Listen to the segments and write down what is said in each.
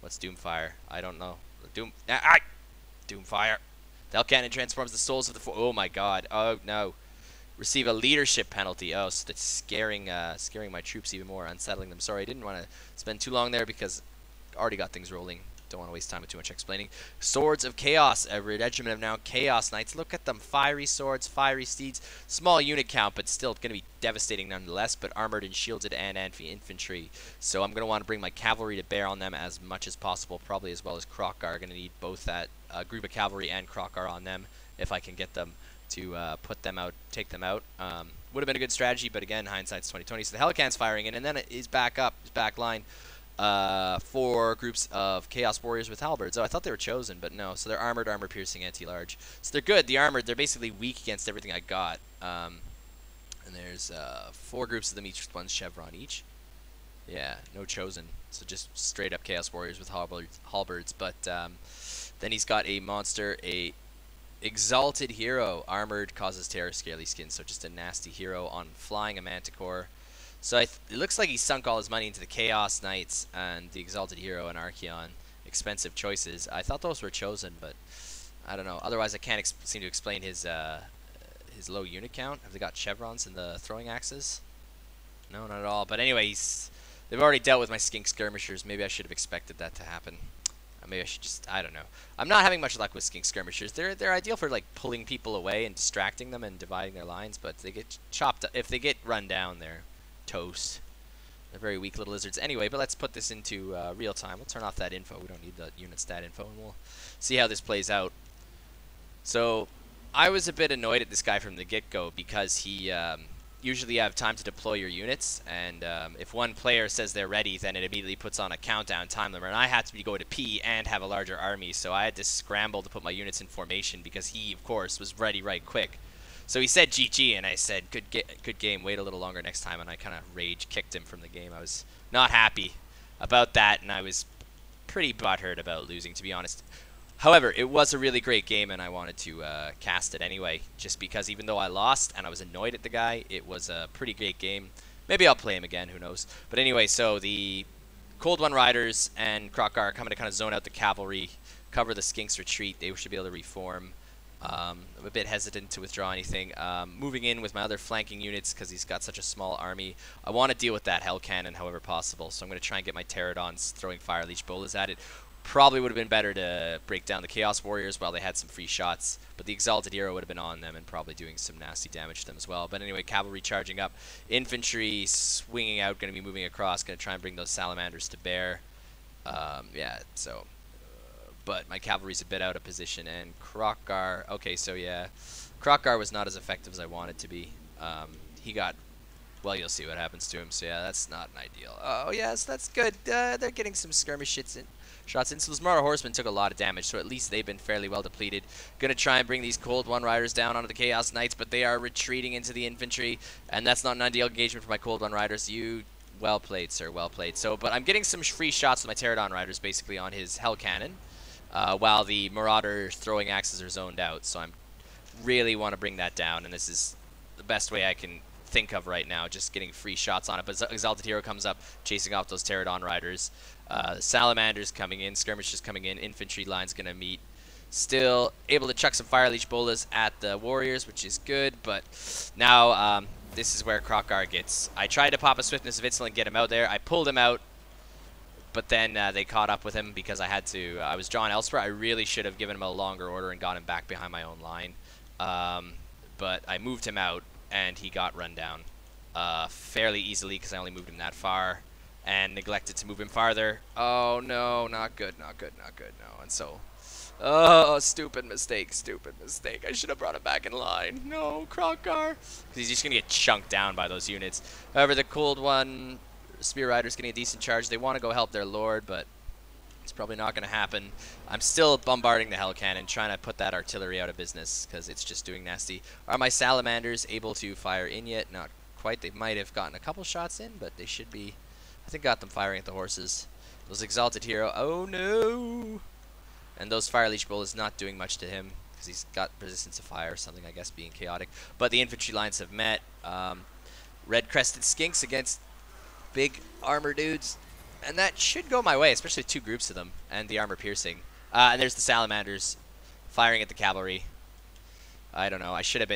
What's Doomfire? I don't know. Doomfire. The Hell Cannon transforms the souls of the oh my god. Oh no. Receive a leadership penalty. Oh, so that's scaring my troops even more, unsettling them. Sorry, I didn't want to spend too long there because I already got things rolling. Don't want to waste time with too much explaining. Swords of Chaos. A regiment of now Chaos Knights. Look at them. Fiery swords, fiery steeds. Small unit count, but still going to be devastating nonetheless. But armored and shielded and infantry. So I'm going to want to bring my cavalry to bear on them as much as possible. Probably as well as Krokkar. Going to need both that group of cavalry and Krokkar on them if I can get them to put them out, take them out. Would have been a good strategy, but again, hindsight's 2020. So the Helican's firing in, and then it is back up, his back line. 4 groups of Chaos Warriors with halberds. Oh, I thought they were chosen, but no. So they're armored, armor-piercing, anti-large. So they're good. The armored, they're basically weak against everything I got. And there's 4 groups of them, each with 1 chevron each. Yeah, no chosen. So just straight-up Chaos Warriors with halberds. But then he's got a monster, a Exalted Hero. Armored, causes terror, scaly skin. So just a nasty hero on flying a Manticore. So it looks like he sunk all his money into the Chaos Knights and the Exalted Hero and Archeon. Expensive choices. I thought those were chosen, but I don't know. Otherwise, I can't seem to explain his low unit count. Have they got chevrons in the throwing axes? No, not at all. But anyway, they've already dealt with my skink skirmishers. Maybe I should have expected that to happen. Maybe I should just, I don't know. I'm not having much luck with skink skirmishers. They're ideal for like pulling people away and distracting them and dividing their lines, but they get chopped up. If they get run down, they're toast. They're very weak little lizards. Anyway, but let's put this into real time. We'll turn off that info. We don't need the unit stat info, and we'll see how this plays out. So I was a bit annoyed at this guy from the get-go because he usually you have time to deploy your units, and if one player says they're ready, then it immediately puts on a countdown time limit, and I had to go to P and have a larger army, so I had to scramble to put my units in formation because he, of course, was ready right quick. So he said GG, and I said, good game, wait a little longer next time, and I kind of rage kicked him from the game. I was not happy about that, and I was pretty butthurt about losing, to be honest. However, it was a really great game, and I wanted to cast it anyway, just because even though I lost and I was annoyed at the guy, it was a pretty great game. Maybe I'll play him again, who knows. But anyway, so the Cold One Riders and Krokkar are coming to kind of zone out the cavalry, cover the Skink's retreat. They should be able to reform. I'm a bit hesitant to withdraw anything. Moving in with my other flanking units because he's got such a small army. I want to deal with that Hell Cannon however possible, so I'm going to try and get my Pterodons throwing Fire Leech Bolas at it. Probably would have been better to break down the Chaos Warriors while they had some free shots, but the Exalted Hero would have been on them and probably doing some nasty damage to them as well. But anyway, cavalry charging up, infantry swinging out, going to be moving across, going to try and bring those salamanders to bear. Yeah, so, but my cavalry's a bit out of position, and Krokkar, okay, so yeah, Krokkar was not as effective as I wanted to be. He got, well, you'll see what happens to him, so yeah, that's not an ideal. Oh, yes, that's good. They're getting some skirmish shots in. So those Mara Horsemen took a lot of damage, so at least they've been fairly well depleted. Gonna try and bring these Cold One Riders down onto the Chaos Knights, but they are retreating into the infantry, and that's not an ideal engagement for my Cold One Riders. You, well played, sir, well played. So, but I'm getting some free shots with my Pterodon Riders, basically, on his Hell Cannon, while the Marauder throwing axes are zoned out, so I really want to bring that down, and this is the best way I can think of right now, just getting free shots on it. But Exalted Hero comes up, chasing off those Pterodon Riders. Salamanders coming in, skirmishers coming in, infantry line's gonna meet. Still able to chuck some Fire Leech Bolas at the Warriors, which is good, but now this is where Krokkar gets. I tried to pop a Swiftness of Itzel and get him out there. I pulled him out, but then they caught up with him because I had to. I was drawn elsewhere. I really should have given him a longer order and got him back behind my own line, but I moved him out and he got run down fairly easily because I only moved him that far. And neglected to move him farther. Oh no, not good, not good, not good, no. And so, oh, stupid mistake, stupid mistake. I should have brought him back in line. No, Krokkar. He's just going to get chunked down by those units. However, the Cold One Spear Rider's getting a decent charge. They want to go help their lord, but it's probably not going to happen. I'm still bombarding the Hell Cannon, trying to put that artillery out of business because it's just doing nasty. Are my Salamanders able to fire in yet? Not quite. They might have gotten a couple shots in, but they should be. I think got them firing at the horses. Those Exalted Hero, oh no! And those Fire Leech Bolas not doing much to him because he's got resistance to fire or something, I guess, being chaotic. But the infantry lines have met. Red Crested Skinks against big armor dudes. And that should go my way, especially 2 groups of them, and the armor piercing. And there's the salamanders firing at the cavalry. I don't know. I should have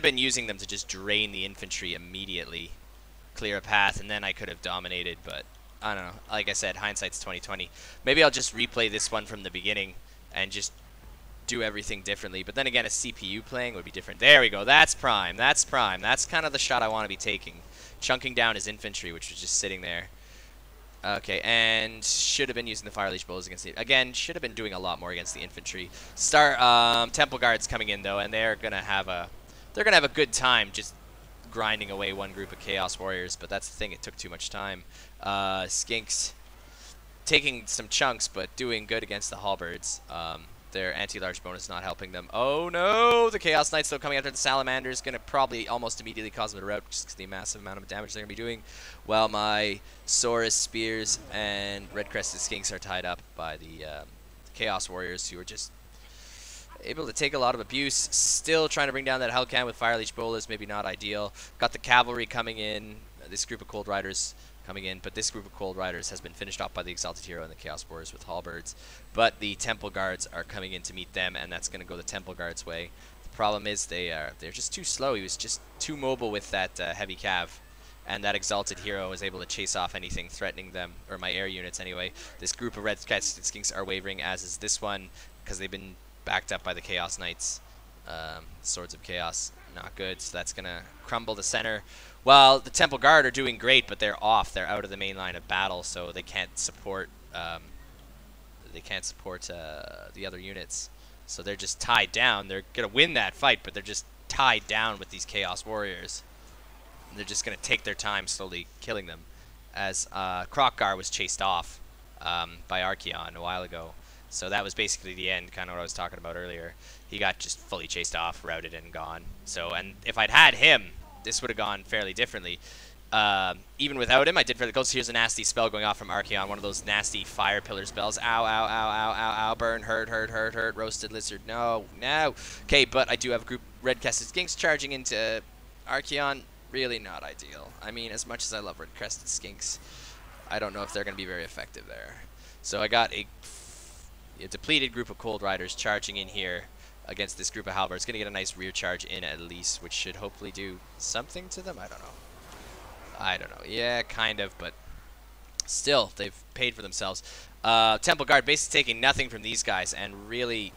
been using them to just drain the infantry immediately, clear a path, and then I could have dominated. But I don't know. Like I said, hindsight's 20/20. Maybe I'll just replay this one from the beginning and just do everything differently. But then again, a CPU playing would be different. There we go. That's prime. That's prime. That's kind of the shot I want to be taking, chunking down his infantry, which was just sitting there. Okay, and should have been using the fire leash bows against the... Again, should have been doing a lot more against the infantry. Temple Guards coming in, though, and they're going to have a... They're going to have a good time just grinding away one group of Chaos Warriors, but that's the thing. It took too much time. Skinks taking some chunks, but doing good against the Halberds. Their anti-large bonus not helping them. Oh, no! The Chaos Knights, though, coming after the Salamanders. Going to probably almost immediately cause them to rout just because of the massive amount of damage they're going to be doing. While my Saurus, Spears, and Red-Crested Skinks are tied up by the Chaos Warriors, who are just able to take a lot of abuse. Still trying to bring down that Hellcan with Fire Leech Bolas. Maybe not ideal. Got the Cavalry coming in. This group of Cold Riders coming in, but this group of Cold Riders has been finished off by the Exalted Hero and the Chaos Warriors with Halberds. But the Temple Guards are coming in to meet them, and that's going to go the Temple Guards' way. The problem is they're just too slow. He was just too mobile with that heavy cav, and that Exalted Hero was able to chase off anything threatening them, or my air units anyway. This group of Red-Crested Skinks are wavering, as is this one, because they've been backed up by the Chaos Knights. Swords of Chaos, not good, so that's going to crumble the center. Well, the Temple Guard are doing great, but they're off. They're out of the main line of battle, so they can't support the other units. So they're just tied down. They're going to win that fight, but they're just tied down with these Chaos Warriors. And they're just going to take their time slowly killing them. As Krokgar was chased off by Archeon a while ago. So that was basically the end, kind of what I was talking about earlier. He got just fully chased off, routed, and gone. So, and if I'd had him, this would have gone fairly differently. Even without him, I did fairly close. Here's a nasty spell going off from Archeon, one of those nasty fire pillar spells. Ow, ow, ow, ow, ow, ow, burn, hurt, roasted lizard. No, no. Okay, but I do have a group Red-Crested Skinks charging into Archeon. Really not ideal. I mean, as much as I love Red-Crested Skinks, I don't know if they're going to be very effective there. So I got a depleted group of Cold Riders charging in here against this group of Halberds. Going to get a nice rear charge in at least, which should hopefully do something to them. I don't know. Yeah, kind of, but still, they've paid for themselves. Temple Guard basically taking nothing from these guys and really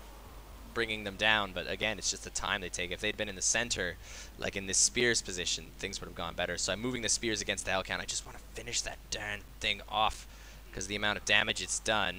bringing them down, but again, it's just the time they take. If they'd been in the center, like in this Spears position, things would have gone better. So I'm moving the Spears against the Hellcan. I just want to finish that darn thing off because the amount of damage it's done.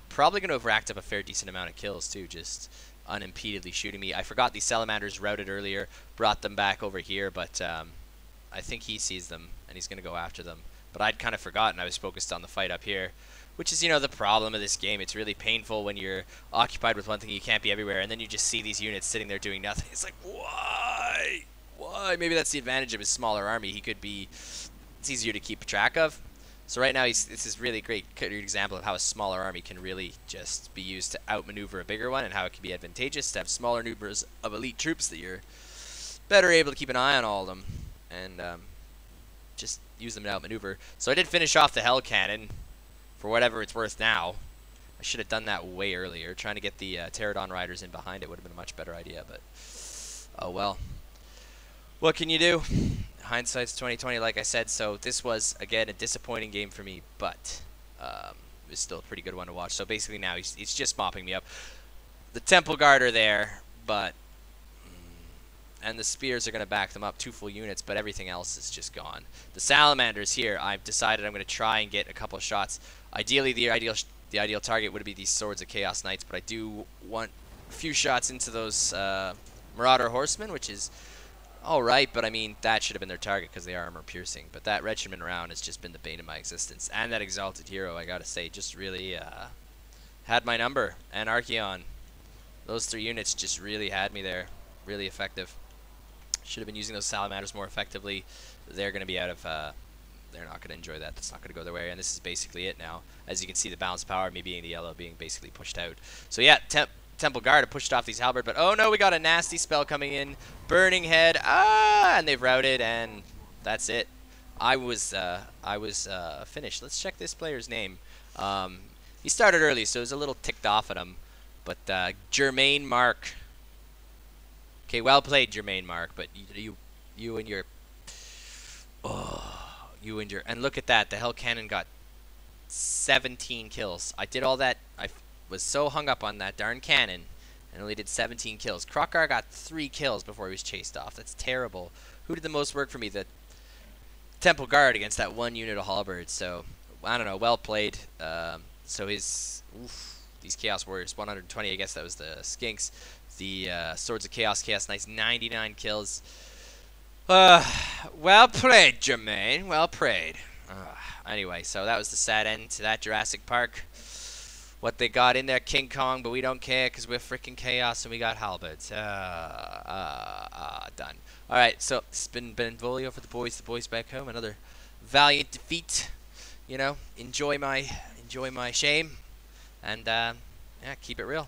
Probably going to have racked up a fair decent amount of kills too, just unimpededly shooting me. I forgot these Salamanders routed earlier, brought them back over here, but I think he sees them and he's going to go after them. But I'd kind of forgotten. I was focused on the fight up here, which is, you know, the problem of this game. It's really painful when you're occupied with one thing, you can't be everywhere, and then you just see these units sitting there doing nothing. It's like, why? Why? Maybe that's the advantage of his smaller army. He could be, it's easier to keep track of. So right now, this is really great example of how a smaller army can really just be used to outmaneuver a bigger one, and how it can be advantageous to have smaller numbers of elite troops that you're better able to keep an eye on all of them, and just use them to outmaneuver. So I did finish off the Hell Cannon, for whatever it's worth now. I should have done that way earlier. Trying to get the Pterodon Riders in behind it would have been a much better idea, but oh well. What can you do? Hindsight's 20/20, like I said. So this was, again, a disappointing game for me, but it was still a pretty good one to watch. So basically now he's just mopping me up. The Temple Guard are there, but and the Spears are going to back them up, 2 full units, but everything else is just gone. The Salamanders here, I've decided I'm going to try and get a couple of shots. Ideally, the ideal target would be these Swords of Chaos Knights, but I do want a few shots into those Marauder Horsemen, which is alright, but I mean, that should have been their target because they are armor piercing. But that Regiment round has just been the bane of my existence. And that Exalted Hero, I gotta say, just really had my number. And Archeon. Those 3 units just really had me there. Really effective. Should have been using those Salamanders more effectively. They're going to be out of... they're not going to enjoy that. That's not going to go their way. And this is basically it now. As you can see, the balanced power, me being the yellow, being basically pushed out. So yeah, Temple Guard have pushed off these Halberd, but oh no, we got a nasty spell coming in. Burning Head, and they've routed, and that's it. I was finished. Let's check this player's name. He started early, so it was a little ticked off at him. But GermaneMark. Okay, well played, GermaneMark. But you and your and look at that. The Hell Cannon got 17 kills. I did all that. I was so hung up on that darn cannon and only did 17 kills. Krokar got 3 kills before he was chased off. That's terrible. Who did the most work for me? The Temple Guard against that one unit of halberds. So I don't know. Well played. So these Chaos Warriors 120. I guess that was the Skinks. The Swords of Chaos Knights 99 kills. Well played, Germaine. Well played. Anyway, so that was the sad end to that Jurassic Park. What they got in there, King Kong, but we don't care because we're freaking Chaos and we got halberds. Done. Alright, so it's been BenV0lio for the boys back home. Another valiant defeat. You know, enjoy my shame. And, yeah, keep it real.